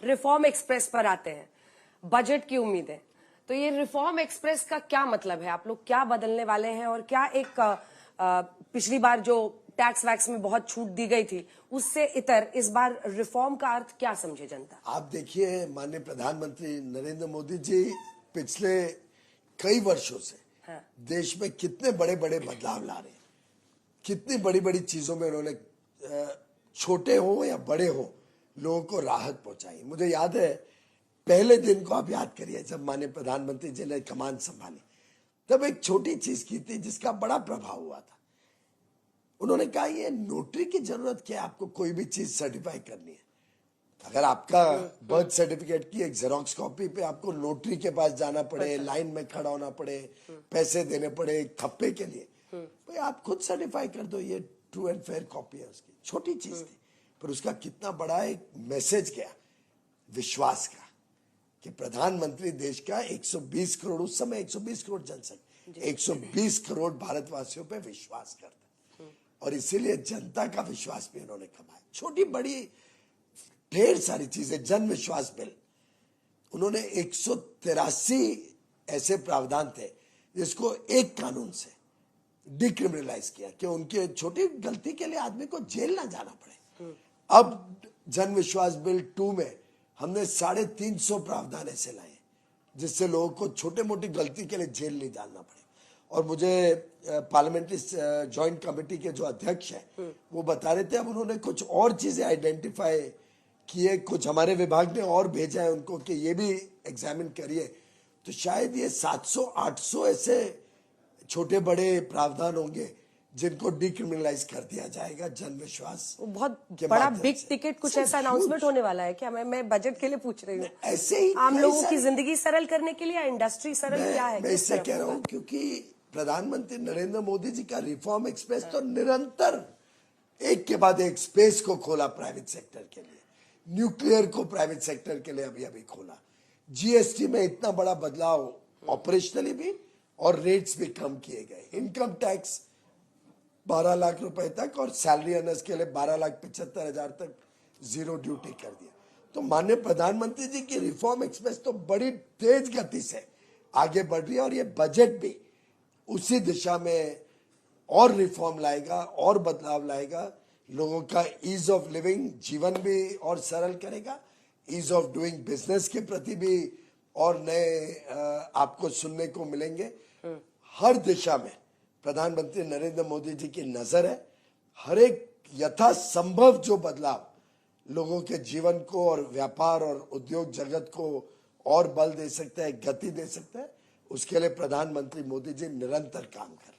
Reform express पर आते हैं, बजट की उम्मीदें। तो ये रिफॉर्म एक्सप्रेस का क्या मतलब है? आप लोग क्या बदलने वाले हैं और क्या एक पिछली बार जो टैक्स वैक्स में बहुत छूट दी गई थी उससे इतर इस बार रिफॉर्म का अर्थ क्या समझे जनता? आप देखिए, माननीय प्रधानमंत्री नरेंद्र मोदी जी पिछले कई वर्षों से देश में कितने बड़े बड़े बदलाव ला रहे हैं, कितनी बड़ी बड़ी चीजों में उन्होंने छोटे हो या बड़े हो लोगों को राहत पहुंचाई। मुझे याद है पहले दिन को आप याद करिए जब माननीय प्रधानमंत्री जी ने कमान संभाली, तब एक छोटी चीज की थी जिसका बड़ा प्रभाव हुआ था। उन्होंने कहा ये नोटरी की जरूरत क्या है, आपको कोई भी चीज सर्टिफाई करनी है, अगर आपका बर्थ सर्टिफिकेट की एक जेरोक्स कॉपी पे आपको नोटरी के पास जाना पड़े, लाइन में खड़ा होना पड़े, पैसे देने पड़े थप्पे के लिए, भाई आप खुद सर्टिफाई कर दो, ये ट्रू एंड फेयर कॉपी है उसकी। छोटी चीज थी पर उसका कितना बड़ा एक मैसेज गया विश्वास का कि प्रधानमंत्री देश का 120 करोड़, उस समय 120 करोड़ जनसंख्या, 120 करोड़ भारतवासियों पे विश्वास करता और इसीलिए जनता का विश्वास भी उन्होंने कमाया। छोटी बड़ी ढेर सारी चीजें, जन विश्वास बिल, उन्होंने 183 ऐसे प्रावधान थे जिसको एक कानून से डिक्रिमिनलाइज किया कि उनके छोटी गलती के लिए आदमी को जेल ना जाना पड़े। अब जन विश्वास बिल 2 में हमने 350 प्रावधान ऐसे लाए जिससे लोगों को छोटे मोटी गलती के लिए जेल नहीं जाना पड़े। और मुझे पार्लियामेंट्री जॉइंट कमेटी के जो अध्यक्ष हैं वो बता रहे थे अब उन्होंने कुछ और चीजें आइडेंटिफाई किए, कुछ हमारे विभाग ने और भेजा है उनको कि ये भी एग्जामिन करिए। तो शायद ये 700-800 ऐसे छोटे बड़े प्रावधान होंगे जिनको डिक्रिमिनलाइज कर दिया जाएगा जन विश्वास। बहुत बड़ा बिग टिकट कुछ ऐसा अनाउंसमेंट होने वाला है क्या? मैं बजट के लिए पूछ रही हूँ। ऐसे ही आम लोगों की जिंदगी सरल करने के लिए, इंडस्ट्री सरल क्या है? मैं इससे कह रहा हूँ क्योंकि प्रधानमंत्री नरेंद्र मोदी जी का रिफॉर्म एक्सप्रेस तो निरंतर एक के बाद एक स्पेस को खोला प्राइवेट सेक्टर के लिए, न्यूक्लियर को प्राइवेट सेक्टर के लिए अभी खोला, जीएसटी में इतना बड़ा बदलाव ऑपरेशनली भी और रेट्स भी कम किए गए, इनकम टैक्स 12 लाख रुपए तक और सैलरी अर्नर्स के लिए 12,75,000 तक जीरो ड्यूटी कर दिया। तो माननीय प्रधानमंत्री जी की रिफॉर्म एक्सप्रेस तो बड़ी तेज गति से आगे बढ़ रही है और ये बजट भी उसी दिशा में और रिफॉर्म लाएगा और बदलाव लाएगा, लोगों का ईज ऑफ लिविंग, जीवन भी और सरल करेगा, ईज ऑफ डूइंग बिजनेस के प्रति भी और नए आपको सुनने को मिलेंगे। हर दिशा में प्रधानमंत्री नरेंद्र मोदी जी की नजर है, हर एक यथासंभव जो बदलाव लोगों के जीवन को और व्यापार और उद्योग जगत को और बल दे सकता है, गति दे सकता है, उसके लिए प्रधानमंत्री मोदी जी निरंतर काम कर रहे हैं।